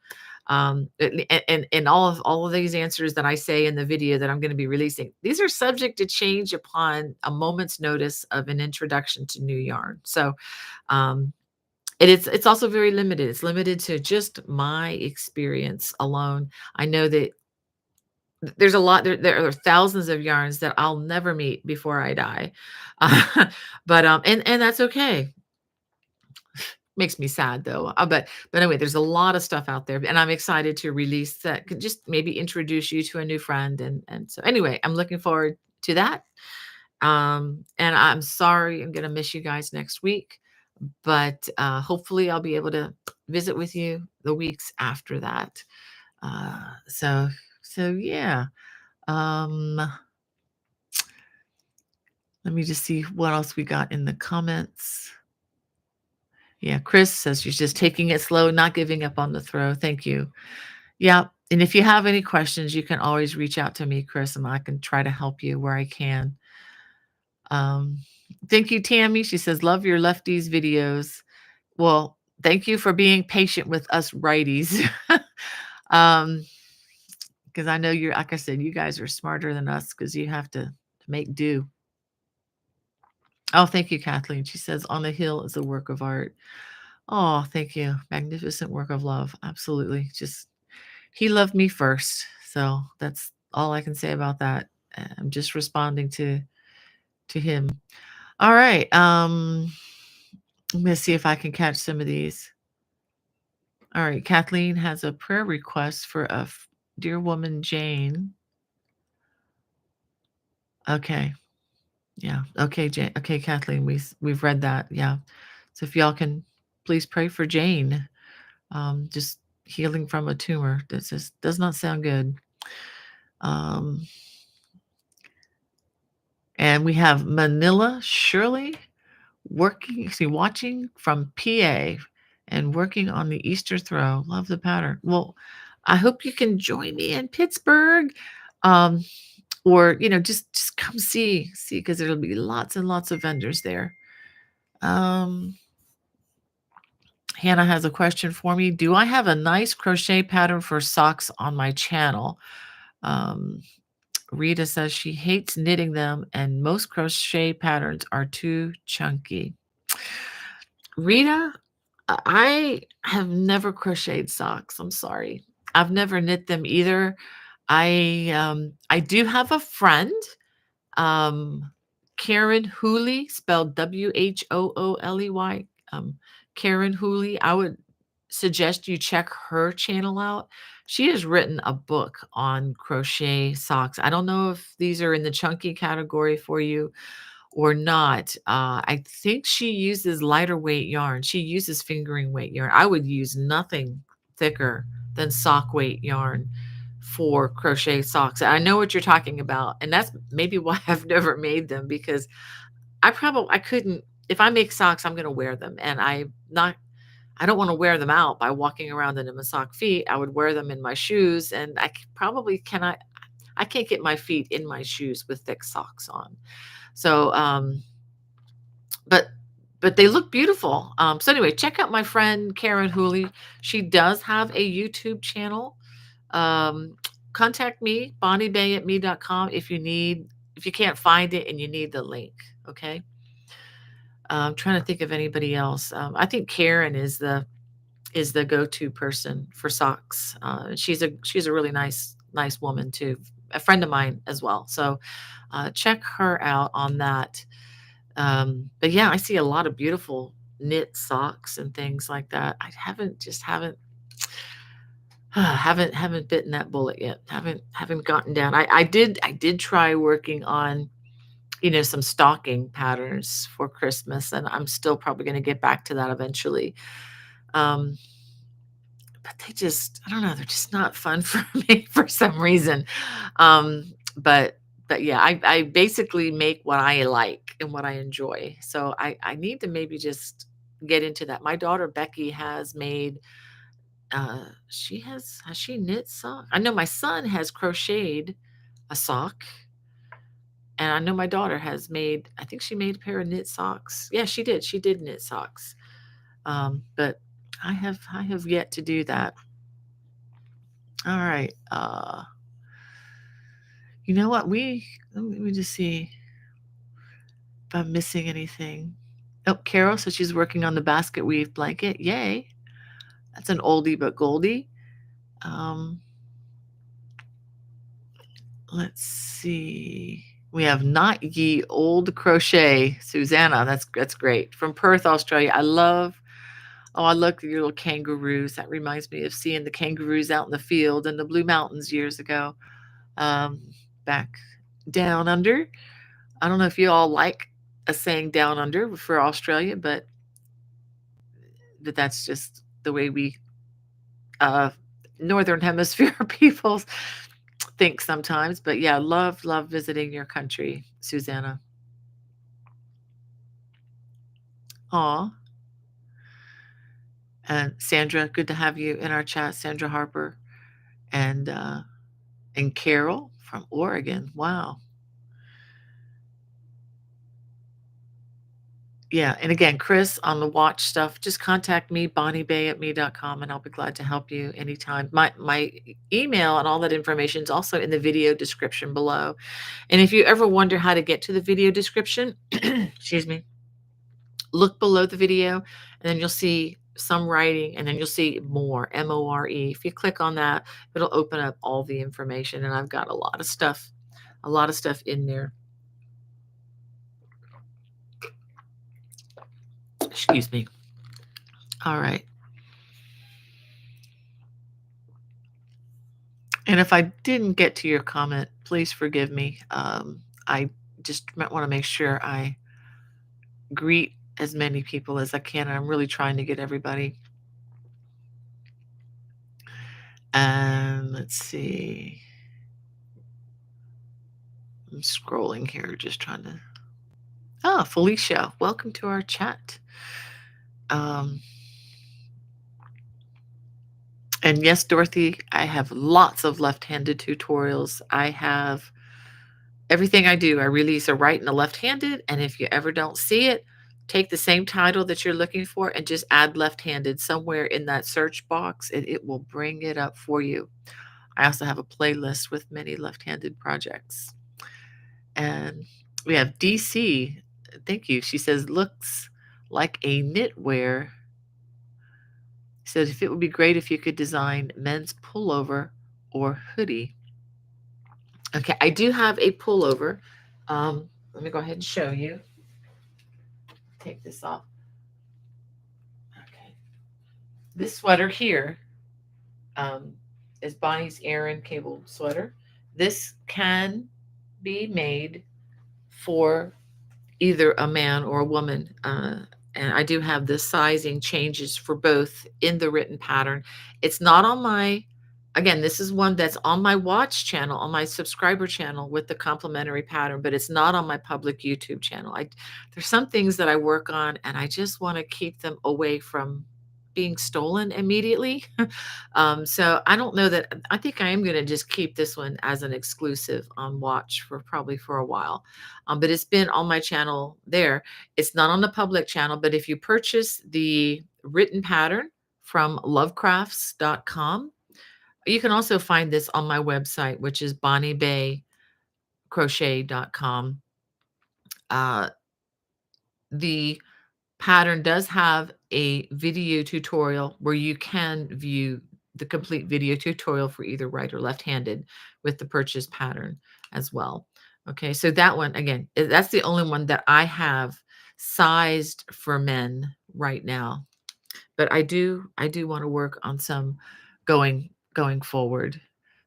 [SPEAKER 1] And all of these answers that I say in the video that I'm going to be releasing, these are subject to change upon a moment's notice of an introduction to new yarn. So, um, it's also very limited. It's limited to just my experience alone. I know that there's a lot there are thousands of yarns that I'll never meet before I die. But, and that's okay. Makes me sad though. But anyway, there's a lot of stuff out there, and I'm excited to release that could just maybe introduce you to a new friend, and so anyway, I'm looking forward to that. And I'm sorry I'm gonna miss you guys next week, but, hopefully I'll be able to visit with you the weeks after that. So yeah. Um, Let me just see what else we got in the comments. Yeah, Chris says she's just taking it slow, not giving up on the throw. Thank you. Yeah, and if you have any questions, you can always reach out to me, Chris, and I can try to help you where I can. Um, Thank you, Tammy. She says, love your lefties videos. Well, thank you for being patient with us righties. um, because I know you're, like I said, you guys are smarter than us because you have to make do. Oh, thank you, Kathleen. She says, On the Hill is a work of art. Oh, thank you. Magnificent work of love. Absolutely. Just, he loved me first. So that's all I can say about that. I'm just responding to him. All right. I'm gonna see if I can catch some of these. All right. Kathleen has a prayer request for a dear woman, Jane. Okay. Yeah. Okay, Jane. Okay, Kathleen, we've read that. Yeah. So if y'all can please pray for Jane. Just healing from a tumor. That just does not sound good. Um, and we have Manila Shirley watching from PA and working on the Easter throw. Love the pattern. Well, I hope you can join me in Pittsburgh. Um, or just come see because there'll be lots and lots of vendors there. Um, Hannah has a question for me. Do I have a nice crochet pattern for socks on my channel? Um, Rita says she hates knitting them and most crochet patterns are too chunky. Rita, I have never crocheted socks. I'm sorry. I've never knit them either. I do have a friend, um, Karen Hooley, spelled Whooley. Karen Hooley. I would suggest you check her channel out. She has written a book on crochet socks. I don't know if these are in the chunky category for you or not. I think she uses lighter weight yarn. She uses fingering weight yarn. I would use nothing thicker than sock weight yarn for crochet socks. I know what you're talking about, and that's maybe why I've never made them, because I couldn't. If I make socks, I'm going to wear them, and I don't want to wear them out by walking around in them in sock feet. I would wear them in my shoes, and probably cannot. I can't get my feet in my shoes with thick socks on. So, but they look beautiful. So anyway, check out my friend Karen Hooley. She does have a YouTube channel. Um, Contact me, bonniebay@me.com, if you can't find it and you need the link. Okay. I'm trying to think of anybody else. I think Karen is the go-to person for socks. She's a really nice woman too, a friend of mine as well. So check her out on that. But yeah, I see a lot of beautiful knit socks and things like that. I haven't bitten that bullet yet. Haven't gotten down. I did try working on, some stocking patterns for Christmas, and I'm still probably going to get back to that eventually. Um, but I don't know, they're just not fun for me for some reason. But yeah, I basically make what I like and what I enjoy. So I need to maybe just get into that. My daughter Becky has made has she knit sock? I know my son has crocheted a sock, and I know my daughter has made, I think she made a pair of knit socks. Yeah, she did. She did knit socks. But I have yet to do that. All right. You know what? Let me just see if I'm missing anything. Oh, Carol, so she's working on the basket weave blanket. Yay. That's an oldie but goldie. Um, let's see. We have Not Ye Old Crochet. Susanna, that's great. From Perth, Australia. I love your little kangaroos. That reminds me of seeing the kangaroos out in the field in the Blue Mountains years ago. Back down under. I don't know if you all like a saying down under for Australia, but that's just the way we uh, Northern Hemisphere people think sometimes. But yeah, love visiting your country, Susanna. Aw. And Sandra, good to have you in our chat, Sandra Harper, and Carol from Oregon. Wow. Yeah, and again, Chris, on the watch stuff, just contact me, bonniebay@me.com, and I'll be glad to help you anytime. My email and all that information is also in the video description below. And if you ever wonder how to get to the video description, excuse me, look below the video, and then you'll see some writing, and then you'll see more, more. If you click on that, it'll open up all the information, and I've got a lot of stuff in there. Excuse me. All right. And if I didn't get to your comment, please forgive me. I just want to make sure I greet as many people as I can. And I'm really trying to get everybody. And let's see. I'm scrolling here, just trying to. Oh, Felicia, welcome to our chat. And yes, Dorothy, I have lots of left-handed tutorials. I have everything I do. I release a right and a left-handed. And if you ever don't see it, take the same title that you're looking for and just add left-handed somewhere in that search box, and it will bring it up for you. I also have a playlist with many left-handed projects. And we have DC. Thank you. She says, looks like a knitwear. She says, if it would be great if you could design men's pullover or hoodie. Okay, I do have a pullover. Let me go ahead and show you. Take this off. Okay. This sweater here is Bonnie's Aran cable sweater. This can be made for either a man or a woman. And I do have the sizing changes for both in the written pattern. It's not on my, again, this is one that's on my watch channel, on my subscriber channel with the complimentary pattern, but it's not on my public YouTube channel. There's some things that I work on and I just want to keep them away from being stolen immediately. So I don't know that I think I am going to just keep this one as an exclusive on watch for probably for a while. But it's been on my channel there. It's not on the public channel, but if you purchase the written pattern from lovecrafts.com, you can also find this on my website, which is bonniebaycrochet.com. Uh, the pattern does have a video tutorial where you can view the complete video tutorial for either right or left-handed with the purchase pattern as well. Okay, so that one, again, that's the only one that I have sized for men right now. But I do want to work on some going forward.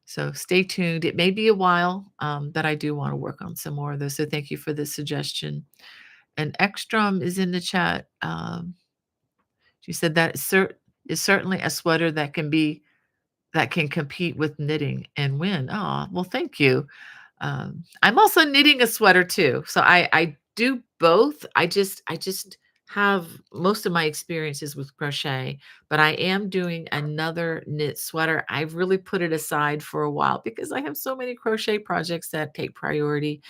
[SPEAKER 1] So stay tuned. It may be a while, but I do want to work on some more of those. So thank you for the suggestion. And Ekstrom is in the chat. She said that is certainly a sweater that can compete with knitting and win. Oh, well, thank you. I'm also knitting a sweater too. So I do both. I just have most of my experiences with crochet, but I am doing another knit sweater. I've really put it aside for a while because I have so many crochet projects that take priority.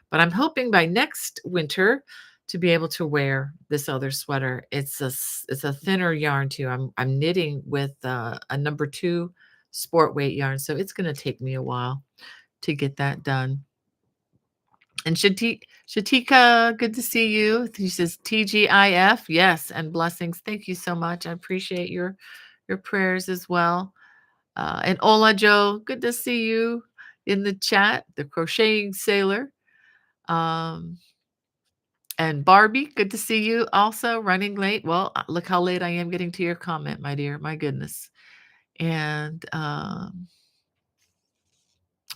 [SPEAKER 1] But I'm hoping by next winter to be able to wear this other sweater. It's a thinner yarn too. I'm knitting with a number 2 sport weight yarn, so it's going to take me a while to get that done. And Shatika, good to see you. She says TGIF, yes, and blessings. Thank you so much. I appreciate your prayers as well. And Ola Joe, good to see you in the chat. The crocheting sailor. Um, and Barbie, good to see you also running late. Well, look how late I am getting to your comment, my dear. My goodness. And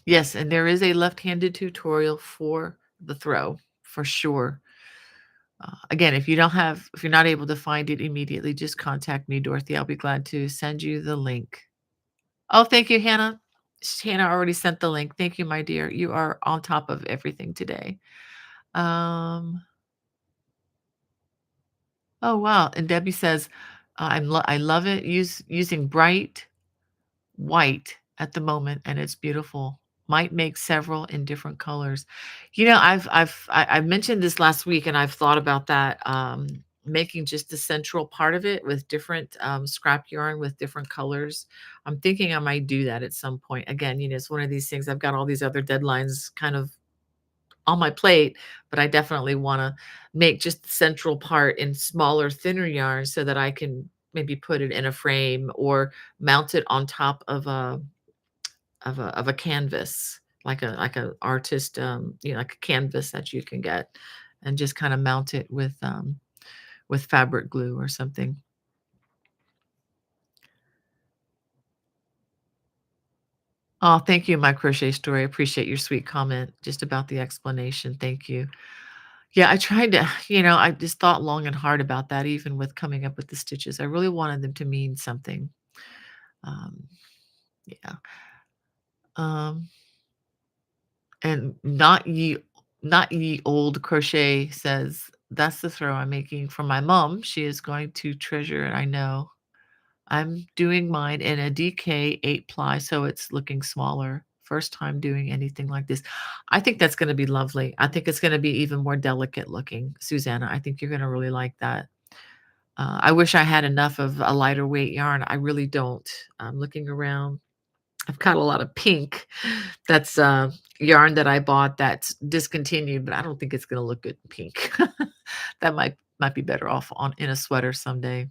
[SPEAKER 1] yes, and there is a left-handed tutorial for the throw for sure. Again, if you're not able to find it immediately, just contact me, Dorothy. I'll be glad to send you the link. Oh, thank you, Hannah. Hannah already sent the link. Thank you, my dear. You are on top of everything today. Oh, wow. And Debbie says, I love it using bright white at the moment, and it's beautiful. Might make several in different colors. I've mentioned this last week, and I've thought about that, making just the central part of it with different scrap yarn with different colors. I'm thinking I might do that at some point. Again, it's one of these things. I've got all these other deadlines kind of on my plate, but I definitely want to make just the central part in smaller, thinner yarn so that I can maybe put it in a frame or mount it on top of a canvas, like a artist, like a canvas that you can get, and just kind of mount it with fabric glue or something. Oh, thank you, my crochet story. I appreciate your sweet comment just about the explanation. Thank you. Yeah, I tried to, I just thought long and hard about that, even with coming up with the stitches. I really wanted them to mean something. Um, yeah. Um, and not ye old crochet says, that's the throw I'm making for my mom. She is going to treasure it. I know. I'm doing mine in a DK 8-ply, so it's looking smaller. First time doing anything like this. I think that's gonna be lovely. I think it's gonna be even more delicate looking, Susanna. I think you're gonna really like that. I wish I had enough of a lighter weight yarn. I really don't. I'm looking around. I've got a lot of pink. That's yarn that I bought that's discontinued, but I don't think it's gonna look good in pink. That might be better off on in a sweater someday.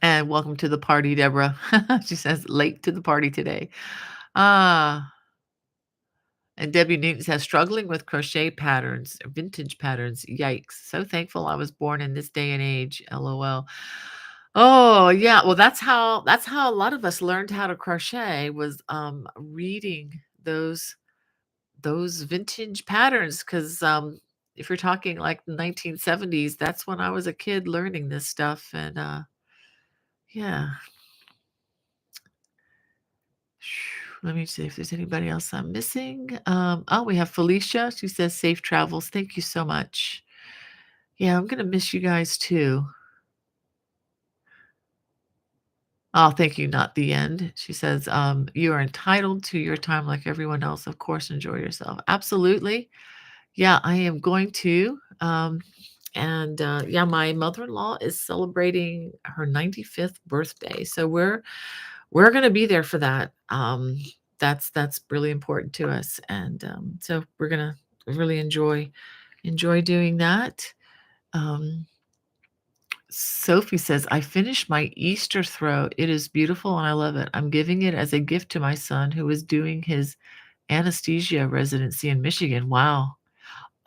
[SPEAKER 1] And welcome to the party, Deborah. She says, late to the party today. Ah, and Debbie Newton says, struggling with crochet patterns, vintage patterns. Yikes. So thankful I was born in this day and age. LOL. Oh, yeah. Well, that's how a lot of us learned how to crochet was reading those those vintage patterns, because if you're talking like the 1970s, that's when I was a kid learning this stuff. And yeah. Let me see if there's anybody else I'm missing. Oh, we have Felicia. She says safe travels. Thank you so much. Yeah, I'm gonna miss you guys too. Oh, thank you. Not the end. She says, you are entitled to your time like everyone else. Of course, enjoy yourself. Absolutely. Yeah, I am going to. And yeah, my mother-in-law is celebrating her 95th birthday. So we're gonna be there for that. That's really important to us. And so we're gonna really enjoy doing that. Um, Sophie says, I finished my Easter throw. It is beautiful and I love it. I'm giving it as a gift to my son who is doing his anesthesia residency in Michigan. Wow.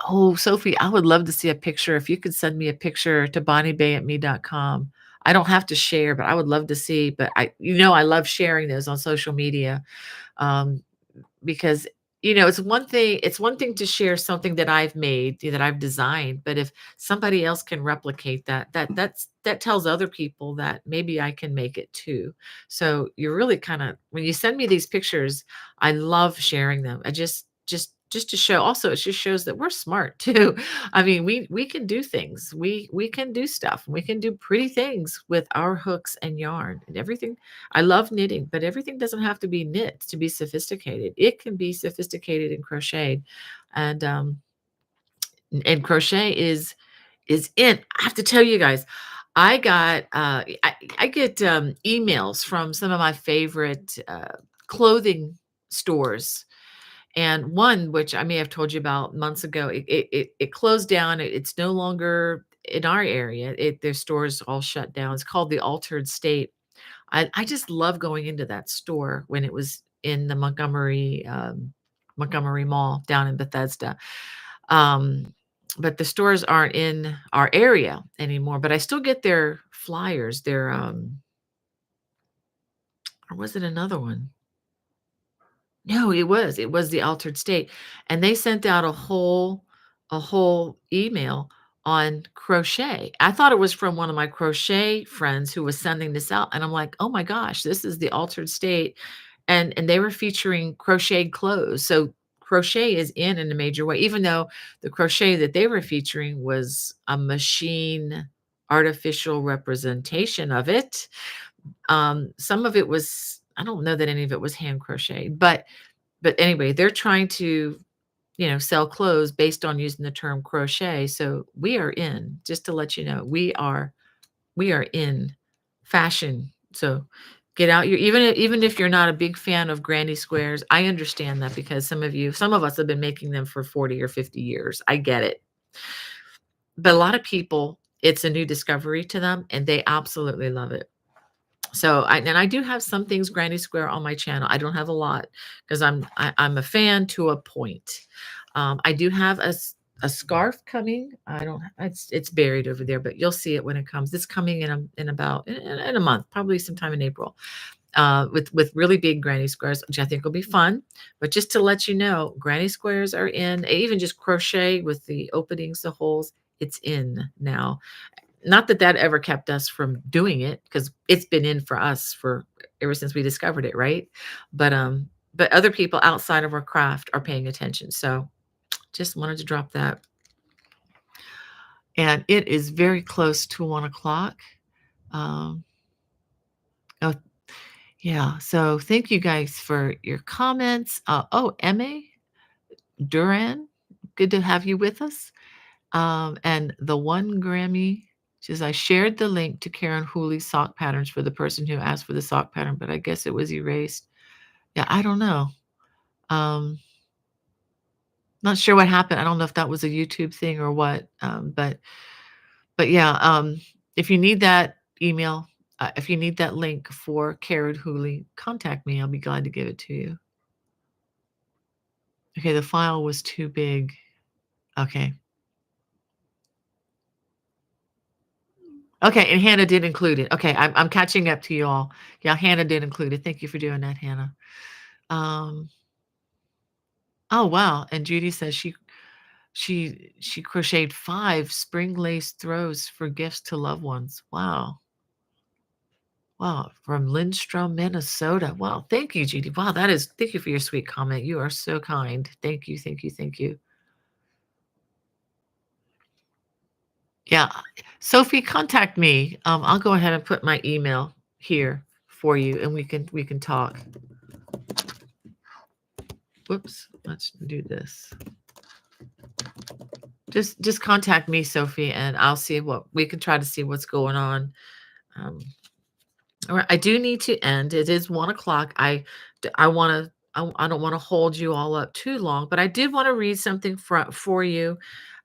[SPEAKER 1] Oh, Sophie, I would love to see a picture. If you could send me a picture to bonniebayatme.com. I don't have to share, but I would love to see. But I love sharing those on social media. Um, because it's one thing to share something that I've made, that I've designed, but if somebody else can replicate that, that tells other people that maybe I can make it too. So you're really kind of, when you send me these pictures, I love sharing them. I just to show, also it just shows that we're smart too. I mean, we can do things. We can do stuff. We can do pretty things with our hooks and yarn and everything. I love knitting, but everything doesn't have to be knit to be sophisticated. It can be sophisticated and crocheted. And crochet is in. I have to tell you guys, I get emails from some of my favorite clothing stores, and one which I may have told you about months ago, it closed down. It's no longer in our area. Their stores all shut down. It's called the Altered State. I just love going into that store when it was in the Montgomery Mall down in Bethesda. Um, but the stores aren't in our area anymore, but I still get their flyers, or was it another one? No, it was the Altered State, and they sent out a whole email on crochet. I thought it was from one of my crochet friends who was sending this out, and I'm like, "Oh my gosh, this is the Altered State," and they were featuring crocheted clothes. So crochet is in a major way, even though the crochet that they were featuring was a machine artificial representation of it. Some of it was, I don't know that any of it was hand crocheted, but anyway, they're trying to, sell clothes based on using the term crochet. So we are in, just to let you know, we are in fashion. So get out your, even if you're not a big fan of granny squares, I understand that, because some of us have been making them for 40 or 50 years. I get it. But a lot of people, it's a new discovery to them and they absolutely love it. So I do have some things granny square on my channel. I don't have a lot because I'm a fan to a point. I do have a scarf coming. I don't it's buried over there, but you'll see it when it comes. It's coming in a month, probably sometime in April. With really big granny squares, which I think will be fun. But just to let you know, granny squares are in. Even just crochet with the openings, the holes, it's in now. Not that that ever kept us from doing it, because it's been in for us for ever since we discovered it, right? But other people outside of our craft are paying attention. So just wanted to drop that. And it is very close to 1 o'clock. Um, oh, yeah. So thank you guys for your comments. Emma Duran, good to have you with us. And the one Grammy says, I shared the link to Karen Hooley's sock patterns for the person who asked for the sock pattern, but I guess it was erased. Yeah, I don't know. Um, Not sure what happened. I don't know if that was a YouTube thing or what. But yeah, if you need that email, if you need that link for Karen Hooley, contact me. I'll be glad to give it to you. Okay, the file was too big. Okay. Okay, and Hannah did include it. Okay, I'm catching up to you all. Yeah, Hannah did include it. Thank you for doing that, Hannah. Um, Oh, wow. And Judy says she crocheted 5 spring lace throws for gifts to loved ones. Wow. Wow, from Lindstrom, Minnesota. Wow, thank you, Judy. Wow, thank you for your sweet comment. You are so kind. Thank you, thank you, thank you. Yeah, Sophie, contact me. I'll go ahead and put my email here for you, and we can talk. Whoops, let's do this. Just contact me, Sophie, and I'll see what we can try to see what's going on. Um, all right, I do need to end. It is 1 o'clock. I want to. I don't want to hold you all up too long, but I did want to read something for you.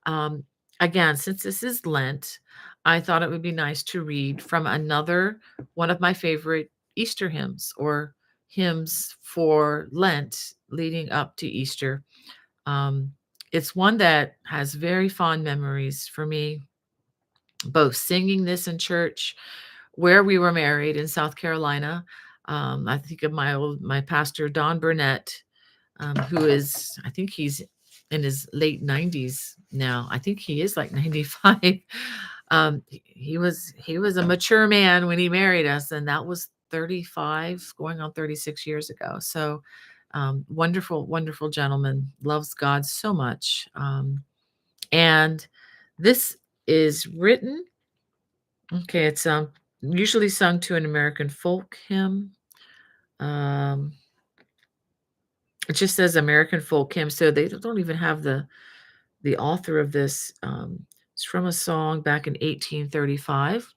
[SPEAKER 1] Um, Again, since this is Lent, I thought it would be nice to read from another one of my favorite Easter hymns or hymns for Lent leading up to Easter. Um, it's one that has very fond memories for me, both singing this in church where we were married in South Carolina. I think of my pastor Don Burnett, who is, I think he's in his late 90s now. I think he is like 95. He was a mature man when he married us, and that was 35, going on 36 years ago. So wonderful, wonderful gentleman, loves God so much. And this is written. Okay, it's usually sung to an American folk hymn. Um, it just says American folk hymn, so they don't even have the author of this. It's from a song back in 1835.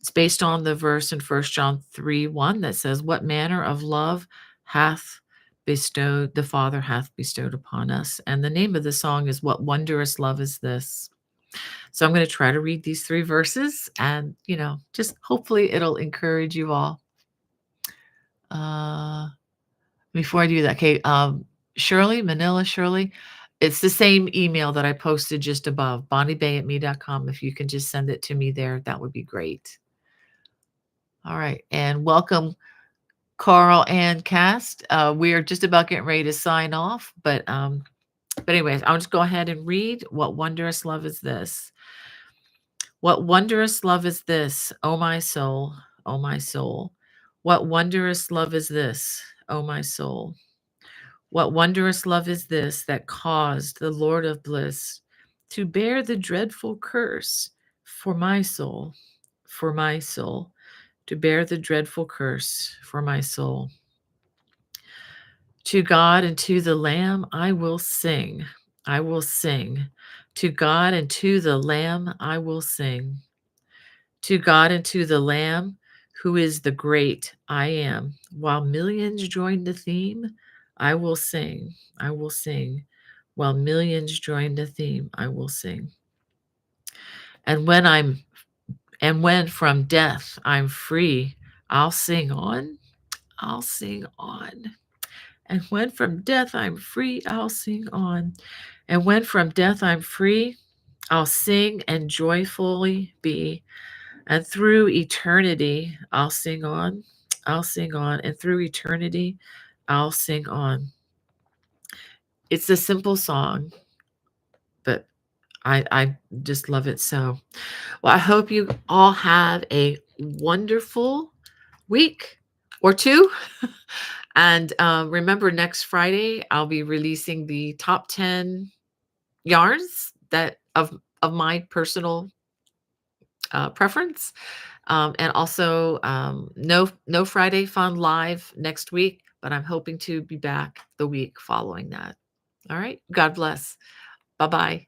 [SPEAKER 1] It's based on the verse in 1 John 3:1 that says, "What manner of love hath bestowed the Father hath bestowed upon us." And the name of the song is "What Wondrous Love Is This." So I'm going to try to read these 3 verses, and just hopefully it'll encourage you all. Uh, Before I do that, okay, Shirley, Manila Shirley, it's the same email that I posted just above, bonniebay@me.com. If you can just send it to me there, that would be great. All right, and welcome, Carl and Cast. We are just about getting ready to sign off, but anyways, I'll just go ahead and read. What wondrous love is this? What wondrous love is this, O my soul, O my soul? What wondrous love is this, O my soul? What wondrous love is this that caused the Lord of bliss to bear the dreadful curse for my soul, for my soul, to bear the dreadful curse for my soul? To God and to the Lamb I will sing, I will sing. To God and to the Lamb I will sing. To God and to the Lamb, who is the great I am. While millions join the theme, I will sing, I will sing. While millions join the theme, I will sing. And when from death I'm free, I'll sing on, I'll sing on. And when from death I'm free, I'll sing on. And when from death I'm free, I'll sing and joyfully be. And through eternity, I'll sing on. I'll sing on. And through eternity, I'll sing on. It's a simple song, but I just love it so. Well, I hope you all have a wonderful week or two. And remember, next Friday, I'll be releasing the top 10 yarns that of my personal preference. And also, no Friday Fun Live next week, but I'm hoping to be back the week following that. All right. God bless. Bye bye.